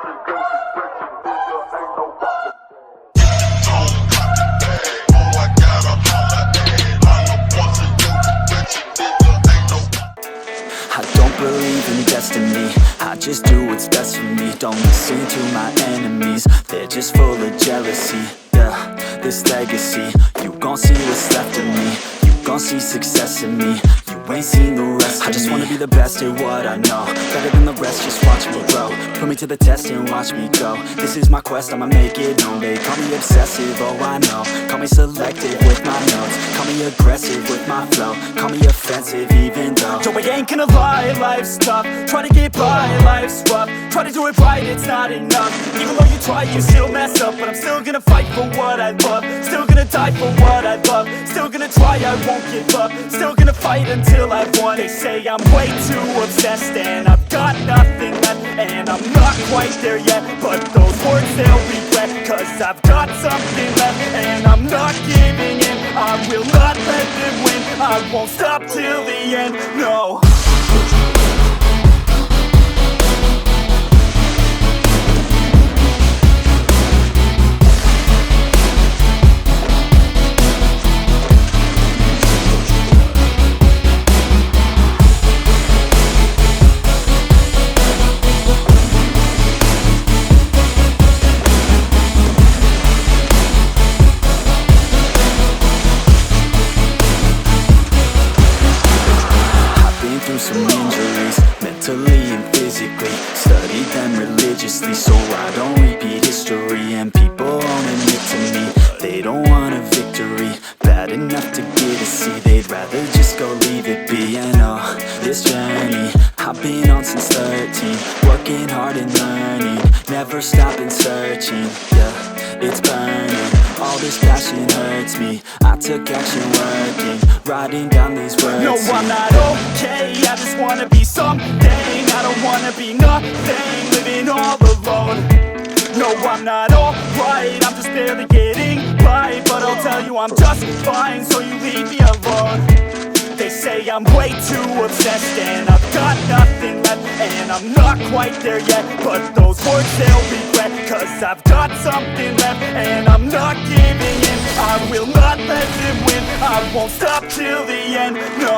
I don't believe in destiny, I just do what's best for me. Don't listen to my enemies, they're just full of jealousy. Yeah, this legacy, you gon' see what's left of me. You gon' see success in me, you ain't seen the rest of me. I just wanna be the best at what I know, better than the rest, just watch me grow. Put me to the test and watch me go. This is my quest, I'ma make it known. They call me obsessive, oh I know. Call me selective with my notes, call me aggressive with my flow, call me offensive even though Joe, I ain't gonna lie, life's tough. Try to get by, life's rough. Try to do it right, it's not enough. Even though you try, you still mess up. But I'm still gonna fight for what I love, still gonna die for what I love, still gonna try, I won't give up, still gonna fight until I've won. They say I'm way too obsessed and I've got nothing left, and I'm not quite there yet, but those words they'll regret, cause I've got something left and I'm not giving in. I will not let them win, I won't stop till the end, no. Some injuries, mentally and physically. Studied them religiously so I don't repeat history. And people won't admit to me they don't want a victory bad enough to get a C. They'd rather just go leave it be. And oh, this journey I've been on since 13, working hard and learning, never stopping searching. Yeah, it's burning, all this passion hurts me. I took action working, writing down these words. No, I'm not okay, I just wanna be something. I don't wanna be nothing, living all alone. No, I'm not alright, I'm just barely getting by. But I'll tell you I'm just fine, so you leave me alone. They say I'm way too obsessed and I've got nothing left, and I'm not quite there yet, but those words they'll regret, cause I've got something left and I'm not giving in. I will not let them win, I won't stop till the end, no.